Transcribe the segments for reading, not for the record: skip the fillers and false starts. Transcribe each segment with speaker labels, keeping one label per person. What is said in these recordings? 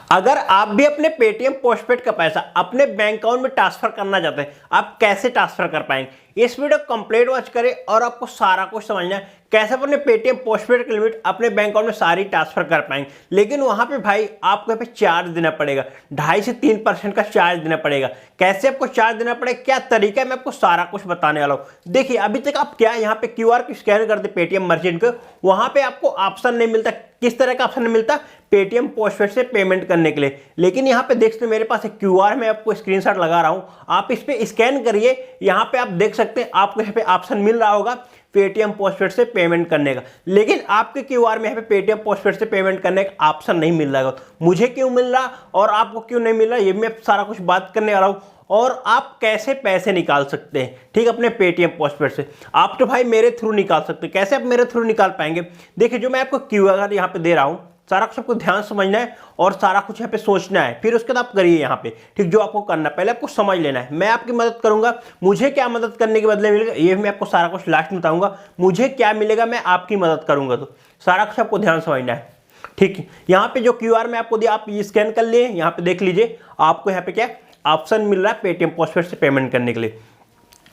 Speaker 1: अगर आप भी अपने पेटीएम पोस्टपेड का पैसा अपने बैंक अकाउंट में ट्रांसफर करना चाहते हैं, आप कैसे ट्रांसफर कर पाएंगे। इस वीडियो को कंप्लीट वॉच करें और आपको सारा कुछ समझना है कैसे अपने पेटीएम पोस्टपेड की लिमिट अपने बैंक अकाउंट में सारी ट्रांसफर कर पाएंगे। लेकिन वहां पे भाई आपको यहाँ पे चार्ज देना पड़ेगा, 2.5 से 3% का चार्ज देना पड़ेगा। कैसे आपको चार्ज देना पड़ेगा, क्या तरीका है, मैं आपको सारा कुछ बताने वाला हूँ। देखिए अभी तक आप क्या यहाँ पे क्यूआर को स्कैन करते पेटीएम मर्चेंट को, वहां पे आपको ऑप्शन नहीं मिलता। किस तरह का ऑप्शन नहीं मिलता, पेटीएम पोस्टपेड से पेमेंट करने के लिए। लेकिन यहाँ पे देख सकते मेरे पास एक क्यूआर मैं आपको स्क्रीनशॉट लगा रहा हूँ, आप इस पे स्कैन करिए। यहाँ पे आप देख सकते हैं आपको यहाँ पे ऑप्शन मिल रहा होगा पेटीएम पोस्टपेड से पेमेंट करने का। लेकिन आपके क्यूआर में यहाँ पे पेटीएम पोस्टपेड से पेमेंट करने का ऑप्शन नहीं मिल रहा है। मुझे क्यों मिल रहा और आपको क्यों नहीं मिल रहा, ये मैं सारा कुछ बात करने वाला हूँ। और आप कैसे पैसे निकाल सकते हैं, ठीक, अपने पेटीएम पोस्टपेड से। आप तो भाई मेरे थ्रू निकाल सकते हैं। कैसे आप मेरे थ्रू निकाल पाएंगे, देखिए जो मैं आपको क्यूआर यहाँ पे दे रहा हूँ, सारा कुछ आपको ध्यान समझना है और सारा कुछ यहाँ पे सोचना है, फिर उसके बाद आप करिए यहाँ पे, ठीक। जो आपको करना पहले आपको समझ लेना है। मैं आपकी मदद करूंगा, मुझे क्या मदद करने के बदले मिलेगा ये मैं आपको सारा कुछ लास्ट में बताऊंगा। मुझे क्या मिलेगा, मैं आपकी मदद करूंगा। तो सारा कुछ आपको ध्यान समझना है, ठीक। यहाँ पे जो क्यूआर मैं आपको दिया आप ये स्कैन कर लिए, यहाँ पे देख लीजिए आपको यहाँ पे क्या ऑप्शन मिल रहा है पेटीएम पोस्टपेड से पेमेंट करने के लिए।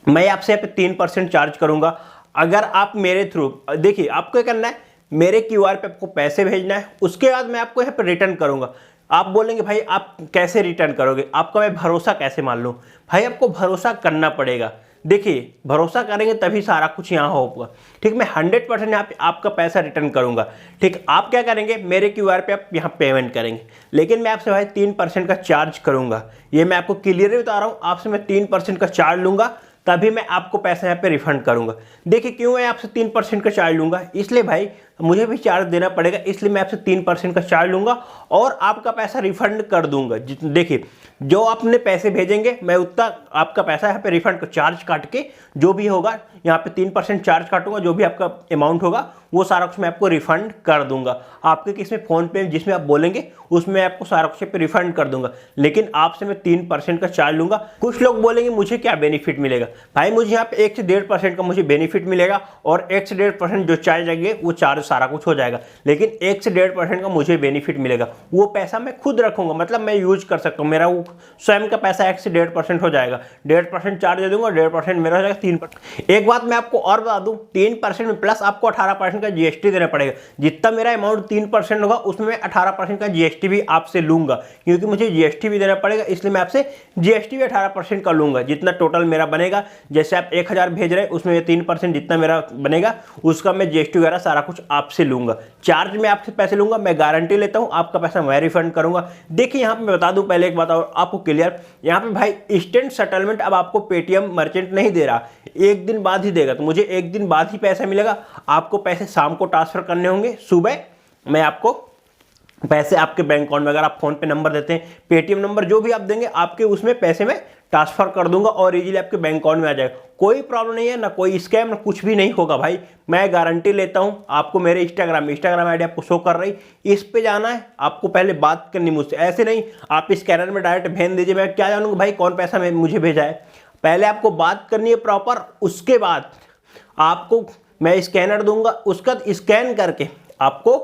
Speaker 1: मैं आपसे यहाँ पे 3% चार्ज करूंगा अगर आप मेरे थ्रू। देखिए आपको क्या करना है, मेरे क्यूआर पे आपको पैसे भेजना है, उसके बाद मैं आपको यहाँ पे रिटर्न करूंगा। आप बोलेंगे भाई आप कैसे रिटर्न करोगे, आपका मैं भरोसा कैसे मान लूँ। भाई आपको भरोसा करना पड़ेगा। देखिए भरोसा करेंगे तभी सारा कुछ यहाँ होगा, ठीक। मैं 100% यहाँ पे आपका पैसा रिटर्न करूंगा, ठीक। आप क्या करेंगे, मेरे क्यूआर पे आप यहाँ पेमेंट करेंगे, लेकिन मैं आपसे भाई 3% का चार्ज करूंगा। ये मैं आपको क्लियरली बता रहा हूँ, आपसे मैं 3% का चार्ज लूंगा, तभी मैं आपको पैसा यहाँ पे रिफंड करूंगा। देखिए क्यों मैं आपसे 3% का चार्ज लूंगा, इसलिए भाई मुझे भी चार्ज देना पड़ेगा, इसलिए मैं आपसे 3% का चार्ज लूंगा और आपका पैसा रिफंड कर दूंगा। देखिए जो आपने पैसे भेजेंगे मैं उतना आपका पैसा यहाँ पे रिफंड कर, चार्ज काट के जो भी होगा यहाँ पे 3% चार्ज काटूंगा, जो भी आपका अमाउंट होगा वो सारा कुछ मैं आपको रिफंड कर दूंगा। आपके किसमें फोन पे जिसमें आप बोलेंगे उसमें आपको सारा कुछ पे रिफंड कर दूंगा, लेकिन आपसे मैं 3% का चार्ज लूंगा। कुछ लोग बोलेंगे मुझे क्या बेनिफिट मिलेगा, भाई मुझे यहाँ पे 1 से 1.5% का मुझे बेनिफिट मिलेगा और 1 से 1.5% जो चार्ज लगेंगे वो चार्ज सारा कुछ हो जाएगा। लेकिन 1 से 1.5% का मुझे बेनिफिट मिलेगा, वो पैसा मैं खुद रखूंगा, मतलब मैं यूज कर सकता हूँ। मेरा वो स्वयं का पैसा 1 से 1.5% हो जाएगा, 1.5% चार्ज दे दूंगा, 1.5% मेरा हो जाएगा 3%। एक बात मैं आपको और बता दूं, 3% में प्लस आपको 18% का जीएसटी देना पड़ेगा। जितना मेरा अमाउंट 3% होगा उसमें मैं 18% का जीएसटी भी आपसे लूंगा, क्योंकि मुझे जीएसटी भी देना पड़ेगा, इसलिए मैं आपसे जीएसटी भी 18% का लूंगा। जितना टोटल मेरा बनेगा, जैसे आप 1000 भेज रहे हैं उसमें 3% जितना मेरा बनेगा उसका मैं जीएसटी वगैरह सारा कुछ आपसे लूंगा। चार्ज में आपसे पैसे लूंगा, मैं गारंटी लेता हूं आपका पैसा मैं रिफंड करूंगा। देखिए यहाँ पे मैं बता दूं पहले एक बात और आपको क्लियर, यहाँ पे भाई इंस्टेंट सेटलमेंट अब आपको पेटीएम मर्चेंट नहीं दे रहा, 1 दिन बाद ही देगा। तो मुझे 1 दिन बाद ही पैसा मिलेगा, आपको पैसे शाम को ट्रांसफर करने होंगे, सुबह मैं आपको पैसे आपके बैंक अकाउंट में, अगर आप फोन पे नंबर देते हैं, पेटीएम नंबर जो भी आप देंगे आपके उसमें पैसे में ट्रांसफर कर दूंगा और इजीली आपके बैंक अकाउंट में आ जाएगा। कोई प्रॉब्लम नहीं है, ना कोई स्कैम, ना कुछ भी नहीं होगा भाई, मैं गारंटी लेता हूं। आपको मेरे इंस्टाग्राम आईडी आपको शो कर रही, इस पे जाना है, आपको पहले बात करनी मुझसे। ऐसे नहीं आप स्कैनर में डायरेक्ट भेज दीजिए, मैं क्या जानूंगा भाई कौन पैसा मुझे भेजा है। पहले आपको बात करनी है प्रॉपर, उसके बाद आपको मैं स्कैनर दूंगा, उसका स्कैन करके आपको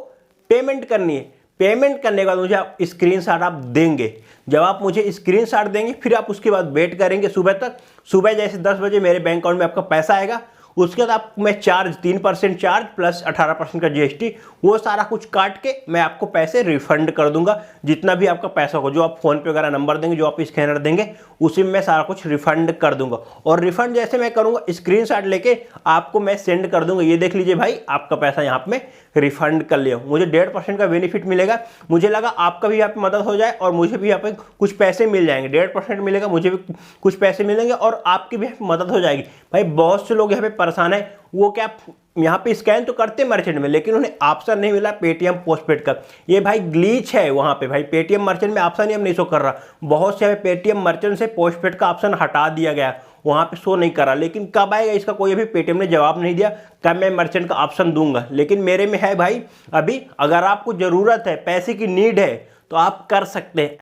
Speaker 1: पेमेंट करनी है। पेमेंट करने के बाद मुझे आप स्क्रीनशॉट आप देंगे, जब आप मुझे स्क्रीनशॉट देंगे फिर आप उसके बाद वेट करेंगे सुबह तक। सुबह जैसे 10 बजे मेरे बैंक अकाउंट में आपका पैसा आएगा, उसके बाद आप मैं चार्ज 3% चार्ज प्लस 18% का जीएसटी वो सारा कुछ काट के मैं आपको पैसे रिफंड कर दूंगा। जितना भी आपका पैसा होगा, जो आप फोन पे वगैरह नंबर देंगे, जो आप स्कैनर देंगे, उसी में मैं सारा कुछ रिफंड कर दूंगा। और रिफंड जैसे मैं करूंगा स्क्रीनशॉट लेके आपको मैं सेंड कर दूंगा, ये देख लीजिए भाई आपका पैसा यहाँ पे रिफंड कर लिया। मुझे 1.5% का बेनिफिट मिलेगा, मुझे लगा आपका भी यहाँ पे मदद हो जाए और मुझे भी यहाँ पे कुछ पैसे मिल जाएंगे। 1.5% मिलेगा, मुझे भी कुछ पैसे मिलेंगे और आपकी भी मदद हो जाएगी। भाई बहुत से लोग यहाँ पे परेशान है, वो क्या यहाँ पे स्कैन तो करते मर्चेंट में, लेकिन उन्हें ऑप्शन नहीं मिला पेटीएम पोस्टपेड का। ये भाई ग्लीच है वहाँ पे, भाई पेटीएम मर्चेंट में ऑप्शन ही हम नहीं शो कर रहा। बहुत से पेटीएम मर्चेंट से पोस्टपेड का ऑप्शन हटा दिया गया, वहाँ पे शो नहीं कर रहा। लेकिन कब आएगा इसका कोई अभी पेटीएम ने जवाब नहीं दिया, कब मैं मर्चेंट का ऑप्शन दूंगा। लेकिन मेरे में है भाई अभी, अगर आपको ज़रूरत है, पैसे की नीड है तो आप कर सकते हैं।